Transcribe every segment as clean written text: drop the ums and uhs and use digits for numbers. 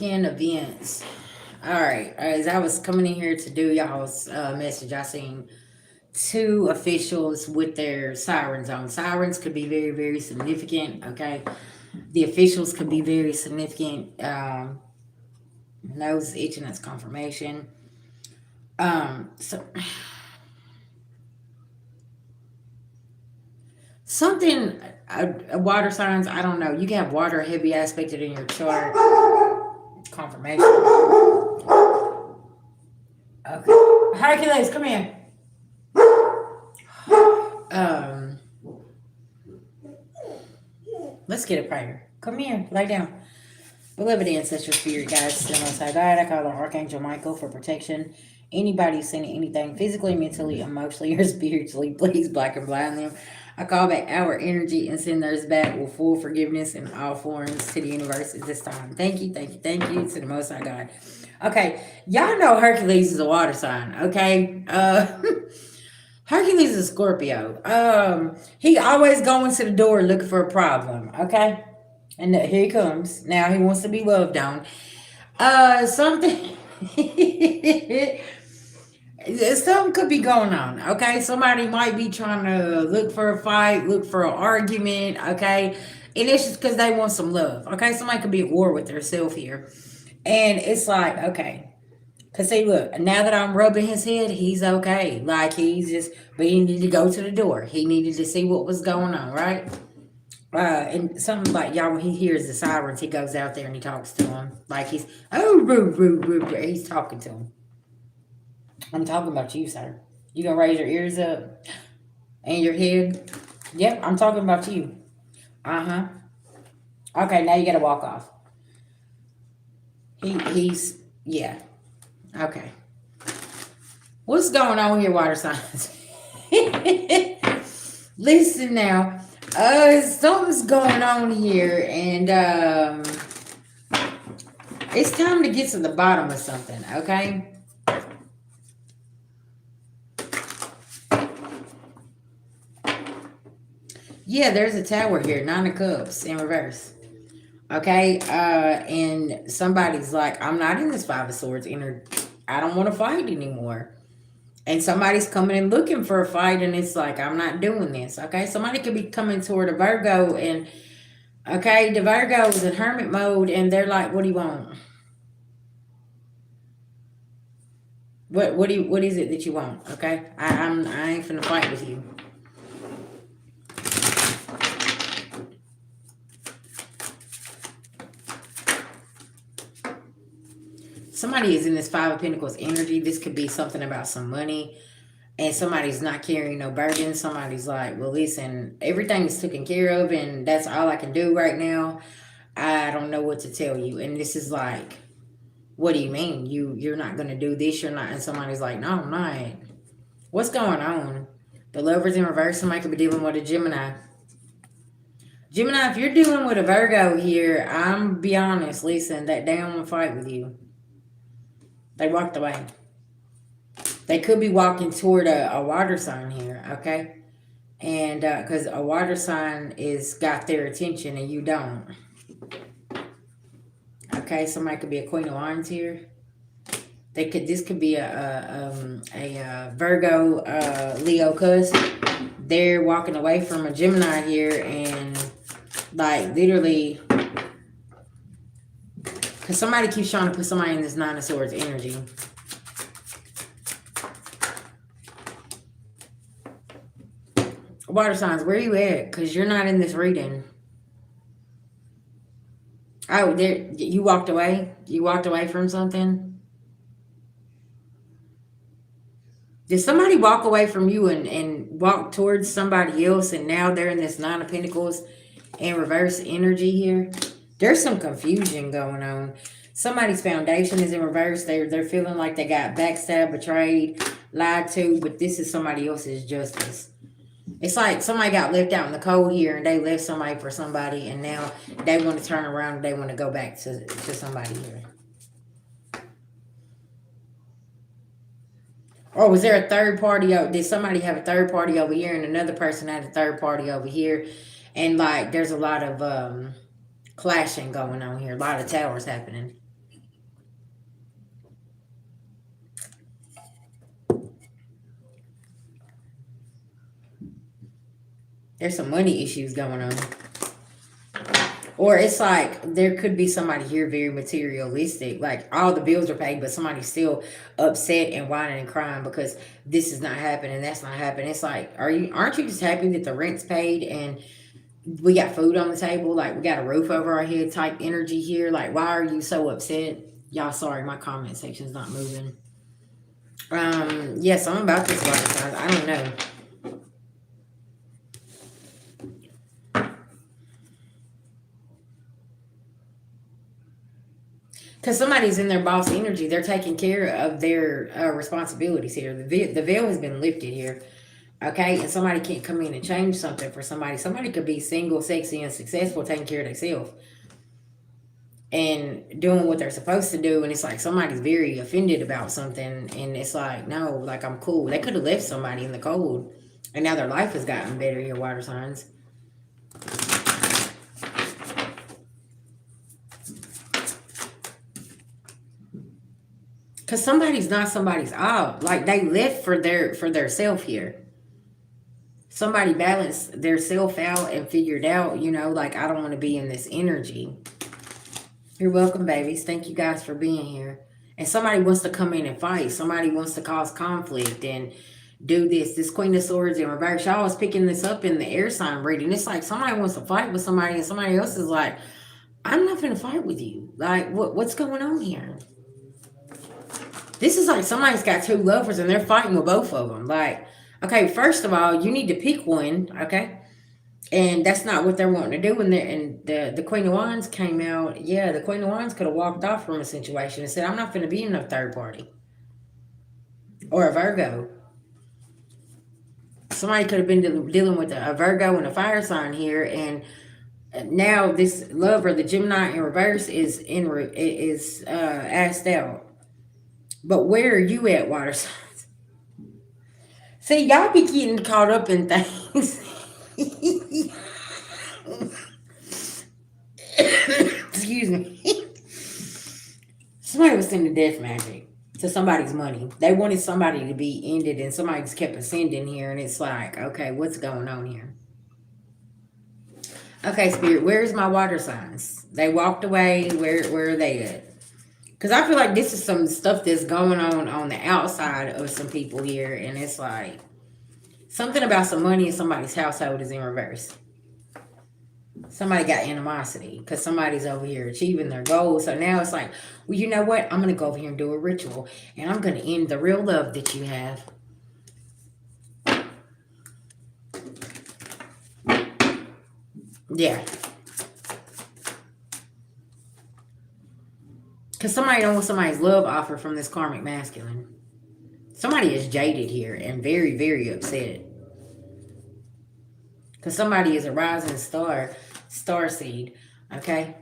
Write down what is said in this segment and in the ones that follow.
In events. All right. As I was coming in here to do y'all's message, I seen two officials with their sirens on. Sirens could be very, very significant. Okay. The officials could be very significant. Nose itching, that's confirmation. So something, water signs, I don't know. You can have water heavy aspected in your chart. Confirmation. Okay. Hercules, come here. Um, let's get a prayer. Come here, lay down. Beloved ancestor spirit guides, the Most High God, I call on Archangel Michael for protection. Anybody sending anything physically, mentally, emotionally, or spiritually, please black and blind them. I call back our energy and send theirs back with full forgiveness in all forms to the universe at this time. Thank you, thank you, thank you to the Most High God. Okay, y'all know Hercules is a water sign, okay? Hercules is a Scorpio. He always going to the door looking for a problem, okay? And here he comes. Now he wants to be loved on. Something something could be going on. Okay, somebody might be trying to look for a fight, look for an argument. Okay, and it's just because they want some love. Okay, somebody could be at war with themselves here, and it's like okay. Cause see, look, now that I'm rubbing his head, he's okay. Like he's just, but he needed to go to the door. He needed to see what was going on, right? And something like y'all when he hears the sirens, he goes out there and he talks to him like he's he's talking to him. I'm talking about you, sir. You gonna raise your ears up and your head? Yep, I'm talking about you. Uh huh. Okay, now you gotta walk off. He's yeah. Okay. What's going on here, water signs? Listen now. Something's going on here, and it's time to get to the bottom of something, okay? Yeah, there's a tower here, Nine of Cups in reverse. Okay, and somebody's like, I'm not in this Five of Swords inner. I don't want to fight anymore. And somebody's coming and looking for a fight, and it's like, I'm not doing this. Okay, somebody could be coming toward a Virgo, and okay, the Virgo is in hermit mode, and they're like, what do you want? What is it that you want? Okay, I ain't finna fight with you. Somebody is in this Five of Pentacles energy. This could be something about some money, and somebody's not carrying no burden. Somebody's like, well, listen, everything is taken care of, and that's all I can do right now. I don't know what to tell you. And this is like, what do you mean? You're not gonna do this? You're not? And somebody's like, no, I'm not. What's going on? The Lovers in reverse. Somebody could be dealing with a Gemini. Gemini, if you're dealing with a Virgo here, I'm be honest. Listen, that they don't want to fight with you. They walked away. They could be walking toward a water sign here, okay? And because a water sign is got their attention and you don't. Okay, somebody could be a Queen of Wands here. They could. This could be a Virgo, Leo, cuz they're walking away from a Gemini here, and like literally, because somebody keeps trying to put somebody in this Nine of Swords energy. Water signs, where you at? Because you're not in this reading. Oh, there, you walked away? You walked away from something? Did somebody walk away from you and walk towards somebody else, and now they're in this Nine of Pentacles and reverse energy here? There's some confusion going on. Somebody's foundation is in reverse. They're feeling like they got backstabbed, betrayed, lied to, but this is somebody else's justice. It's like somebody got left out in the cold here, and they left somebody for somebody, and now they want to turn around and they want to go back to somebody here. Or was there a third party? Did somebody have a third party over here, and another person had a third party over here? And like, there's a lot of clashing going on here. A lot of towers happening. There's some money issues going on. Or it's like there could be somebody here very materialistic, like all the bills are paid, but somebody's still upset and whining and crying because this is not happening, that's not happening. It's like, aren't you just happy that the rent's paid and we got food on the table, like we got a roof over our head type energy here? Like, why are you so upset? Y'all, sorry, my comment section's not moving. Yes, I'm about this water signs. I don't know. Because somebody's in their boss energy, they're taking care of their responsibilities here. The veil has been lifted here, okay? And somebody can't come in and change something for somebody. Somebody could be single, sexy, and successful, taking care of themselves and doing what they're supposed to do. And it's like somebody's very offended about something, and it's like, no, like I'm cool. They could have left somebody in the cold, and now their life has gotten better here, water signs. Cause somebody's not somebody's out. Like they left for their self here. Somebody balanced their self out and figured out, like I don't want to be in this energy. You're welcome, babies. Thank you guys for being here. And somebody wants to come in and fight. Somebody wants to cause conflict and do this. This Queen of Swords in reverse. Y'all was picking this up in the air sign reading. It's like somebody wants to fight with somebody and somebody else is like, I'm not going to fight with you. Like, what's going on here? This is like somebody's got two lovers and they're fighting with both of them. Like, okay, first of all, you need to pick one, okay? And that's not what they're wanting to do. And the Queen of Wands came out. Yeah, the Queen of Wands could have walked off from a situation and said, I'm not going to be in no third party. Or a Virgo. Somebody could have been dealing with a Virgo and a fire sign here. And now this lover, the Gemini in reverse, is asked out. But where are you at, water signs? See, y'all be getting caught up in things. Excuse me. Somebody was sending death magic to somebody's money. They wanted somebody to be ended, and somebody just kept ascending here, and it's like, okay, what's going on here? Okay, Spirit, where's my water signs? They walked away. Where are they at? Because I feel like this is some stuff that's going on the outside of some people here. And it's like something about some money in somebody's household is in reverse. Somebody got animosity because somebody's over here achieving their goals. So now it's like, well, you know what? I'm going to go over here and do a ritual. And I'm going to end the real love that you have. Yeah. Because somebody don't want somebody's love offer from this karmic masculine. Somebody is jaded here and very, very upset. Because somebody is a rising star seed. Okay?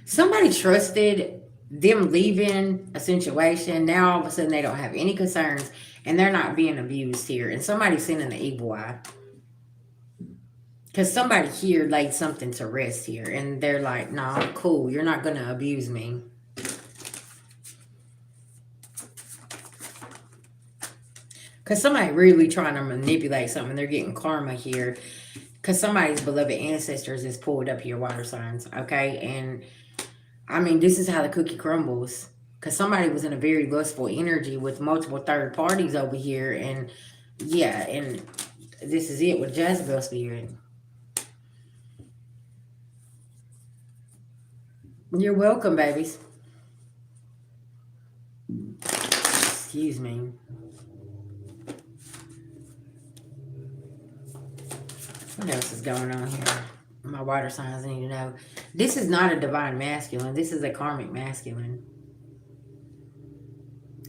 Somebody trusted them leaving a situation. Now all of a sudden they don't have any concerns and they're not being abused here. And somebody's sending the evil eye. Because somebody here laid something to rest here. And they're like, no, I'm cool. You're not going to abuse me. Because somebody really trying to manipulate something. They're getting karma here. Because somebody's beloved ancestors is pulled up here, water signs. Okay? And I mean, this is how the cookie crumbles. Because somebody was in a very lustful energy with multiple third parties over here. And yeah, and this is it with Jezebel spirit. You're welcome, babies. Excuse me. What else is going on here? My water signs need to know. This is not a divine masculine. This is a karmic masculine.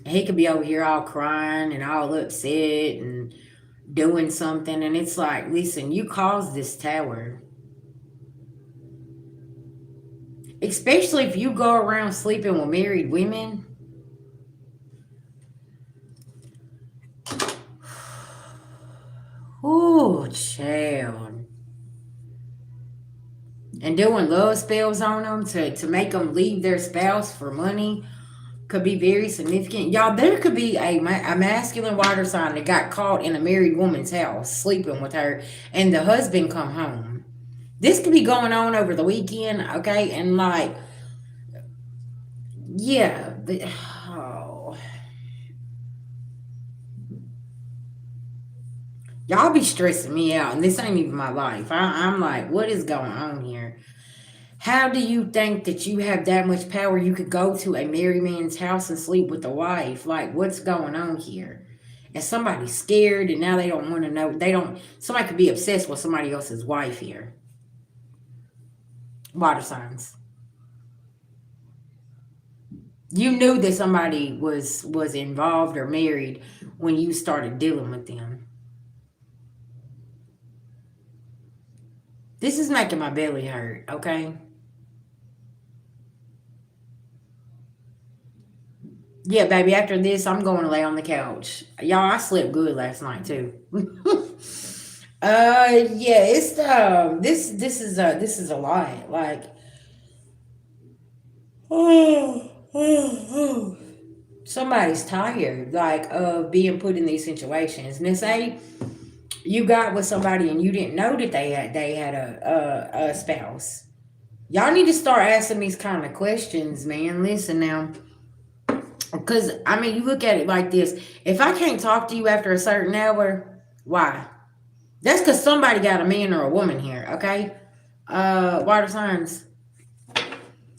He could be over here all crying and all upset and doing something. And it's like, listen, you caused this tower. Especially if you go around sleeping with married women. and doing love spells on them to make them leave their spouse for money could be very significant. Y'all, there could be a masculine water sign that got caught in a married woman's house sleeping with her, and the husband come home. This could be going on over the weekend, okay? And like, yeah, oh, y'all be stressing me out, and this ain't even my life. I'm like, what is going on here? How do you think that you have that much power? You could go to a married man's house and sleep with the wife. Like, what's going on here? And somebody's scared, and now they don't want to know. They don't. Somebody could be obsessed with somebody else's wife here. Water signs. You knew that somebody was involved or married when you started dealing with them. This is making my belly hurt. Okay. Yeah, baby. After this, I'm going to lay on the couch. Y'all, I slept good last night too. Yeah, it's this is a lot. Like, somebody's tired, like, of being put in these situations. And say you got with somebody and you didn't know that they had a spouse. Y'all need to start asking these kind of questions, man. Listen now. Because, I mean, you look at it like this. If I can't talk to you after a certain hour, why? That's because somebody got a man or a woman here, okay? Water signs.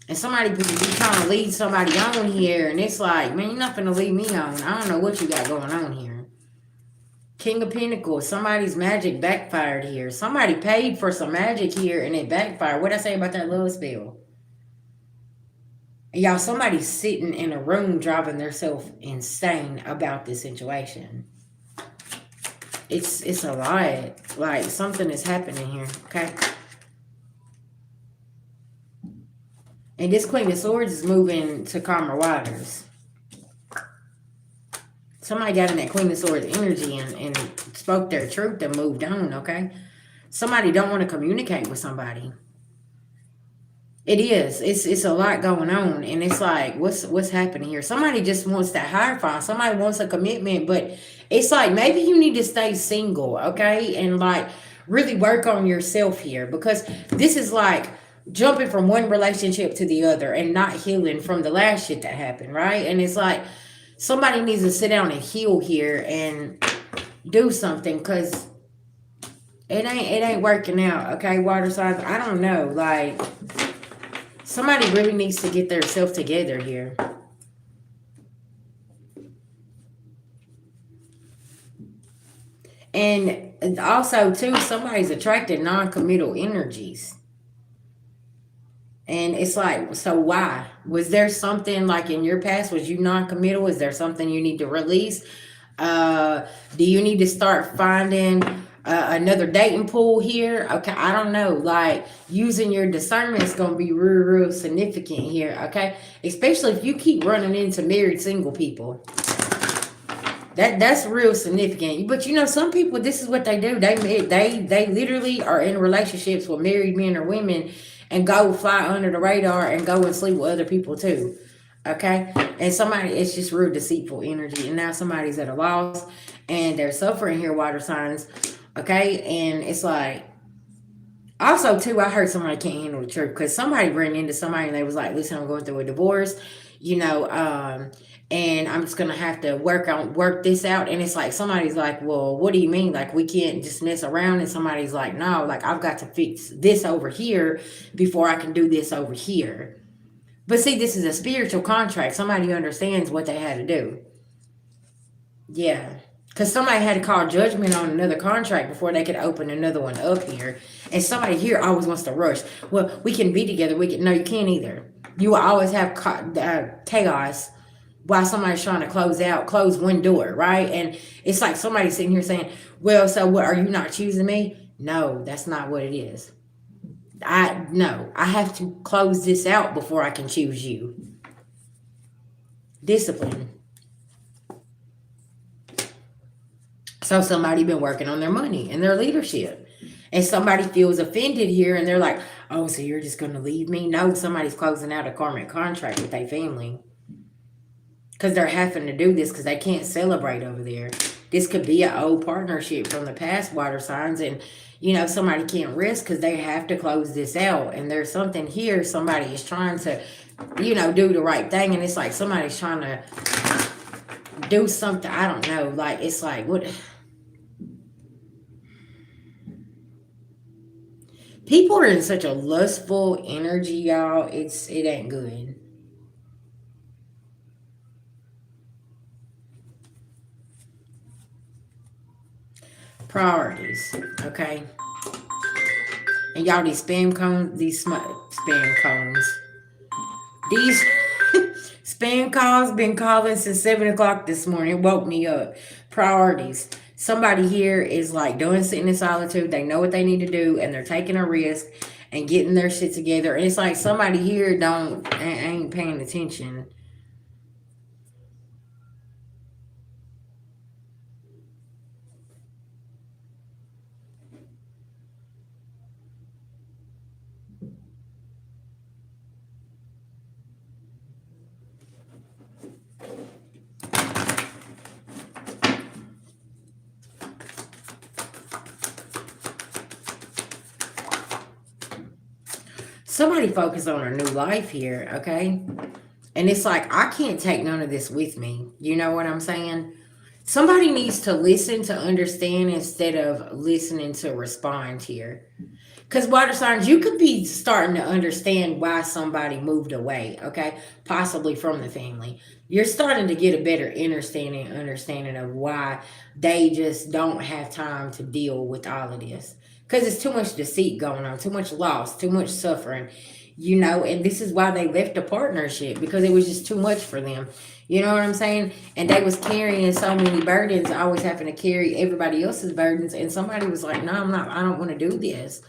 And somebody be trying to lead somebody on here, and it's like, man, you're not going to lead me on. I don't know what you got going on here. King of Pentacles. Somebody's magic backfired here. Somebody paid for some magic here, and it backfired. What'd I say about that love spell? Y'all, somebody's sitting in a room driving themselves insane about this situation. It's a lot. Like, something is happening here, okay? And this Queen of Swords is moving to calmer waters. Somebody got in that Queen of Swords energy and spoke their truth and moved on, okay? Somebody don't want to communicate with somebody. It is. It's a lot going on, and it's like, what's happening here? Somebody just wants that higher file. Somebody wants a commitment, but it's like maybe you need to stay single, okay, and like really work on yourself here, because this is like jumping from one relationship to the other and not healing from the last shit that happened, right? And it's like somebody needs to sit down and heal here and do something, because it ain't working out, okay, water signs. I don't know, like. Somebody really needs to get themselves together here. And also, too, somebody's attracted non-committal energies. And it's like, so why? Was there something like in your past? Was you non-committal? Is there something you need to release? Do you need to start finding another dating pool here? Okay, I don't know. Like, using your discernment is going to be real significant here, okay? Especially if you keep running into married single people. That's real significant. But you know, some people, this is what they do. They literally are in relationships with married men or women and go fly under the radar and go and sleep with other people too. Okay? And somebody, it's just real deceitful energy. And now somebody's at a loss and they're suffering here, water signs. Okay? And it's like, also too, I heard somebody can't handle the truth, because somebody ran into somebody and they was like, listen, I'm going through a divorce, you know, and I'm just gonna have to work this out. And it's like somebody's like, well, what do you mean? Like, we can't just mess around? And somebody's like, no, like, I've got to fix this over here before I can do this over here. But see, this is a spiritual contract. Somebody understands what they had to do. Yeah. Because somebody had to call judgment on another contract before they could open another one up here. And somebody here always wants to rush. Well, we can be together. No, you can't either. You will always have chaos while somebody's trying to close one door, right? And it's like somebody sitting here saying, well, so what, are you not choosing me? No, that's not what it is. I have to close this out before I can choose you. Discipline. So somebody been working on their money and their leadership. And somebody feels offended here and they're like, oh, so you're just going to leave me? No, somebody's closing out a karmic contract with their family because they're having to do this because they can't celebrate over there. This could be an old partnership from the past, water signs, and somebody can't risk because they have to close this out. And there's something here, somebody is trying to, do the right thing, and it's like somebody's trying to do something. I don't know. Like, it's like, what? People are in such a lustful energy, y'all. It ain't good. Priorities, okay? And y'all, these spam cones, spam cones, these spam calls been calling since 7 o'clock this morning. It woke me up. Priorities. Somebody here is like doing sitting in solitude. They know what they need to do, and they're taking a risk and getting their shit together. And it's like somebody here ain't paying attention. Somebody focus on a new life here, okay? And it's like, I can't take none of this with me. You know what I'm saying? Somebody needs to listen to understand instead of listening to respond here. Because water signs, you could be starting to understand why somebody moved away, okay? Possibly from the family. You're starting to get a better understanding of why they just don't have time to deal with all of this. Because it's too much deceit going on, too much loss, too much suffering, and this is why they left the partnership because it was just too much for them. You know what I'm saying? And they was carrying so many burdens, always having to carry everybody else's burdens. And somebody was like, no, I'm not, I don't want to do this.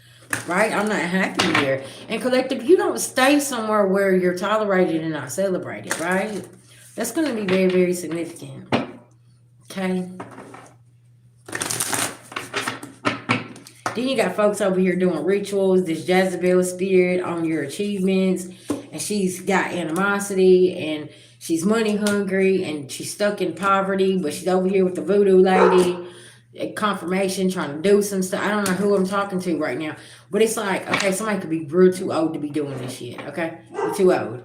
Right? I'm not happy here. And collective, you don't stay somewhere where you're tolerated and not celebrated, right? That's going to be very, very significant. Okay. Then you got folks over here doing rituals, this Jezebel spirit on your achievements, and she's got animosity and she's money hungry and she's stuck in poverty, but she's over here with the voodoo lady. Confirmation, trying to do some stuff. I don't know who I'm talking to right now, but it's like, okay, somebody could be real too old to be doing this shit, okay? They're too old.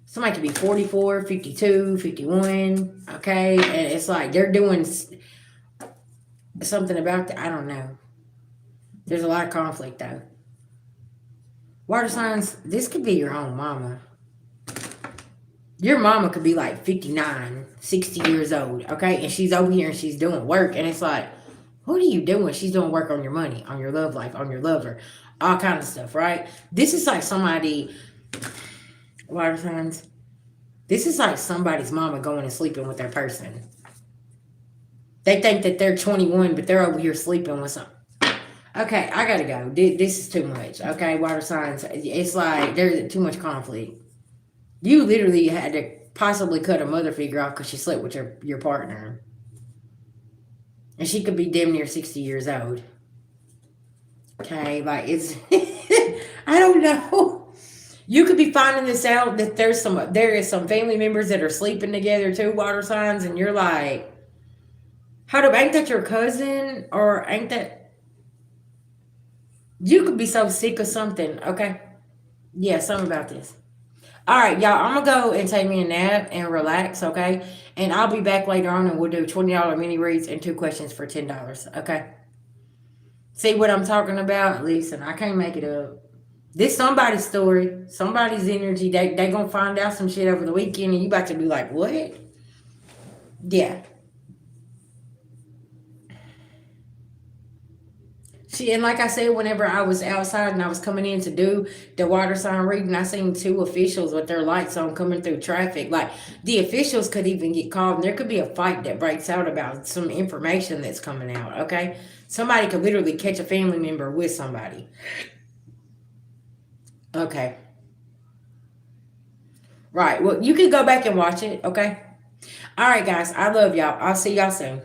Somebody could be 44, 52, 51, okay? And it's like they're doing something about that. I don't know. There's a lot of conflict, though. Water signs, this could be your own mama. Your mama could be like 59, 60 years old, okay? And she's over here and she's doing work. And it's like, what are you doing? She's doing work on your money, on your love life, on your lover, all kind of stuff, right? This is like somebody, water signs, this is like somebody's mama going and sleeping with their person. They think that they're 21, but they're over here sleeping with some. Okay, I gotta go. This is too much. Okay, water signs. It's like there's too much conflict. You literally had to possibly cut a mother figure off because she slept with your partner. And she could be damn near 60 years old. Okay, like it's I don't know. You could be finding this out that there is some family members that are sleeping together too, water signs, and you're like, ain't that your cousin? Or ain't that you could be so sick of something, okay? Yeah, something about this. All right, y'all, I'm gonna go and take me a nap and relax, okay? And I'll be back later on and we'll do $20 mini reads and 2 questions for $10, okay? See what I'm talking about? Listen, I can't make it up. This somebody's story, somebody's energy. They gonna find out some shit over the weekend and you about to be like, what? Yeah. See, and like I said, whenever I was outside and I was coming in to do the water sign reading, I seen 2 officials with their lights on coming through traffic. Like the officials could even get called, and there could be a fight that breaks out about some information that's coming out. Okay, somebody could literally catch a family member with somebody. Okay, right. Well, you can go back and watch it. Okay. All right, guys. I love y'all. I'll see y'all soon.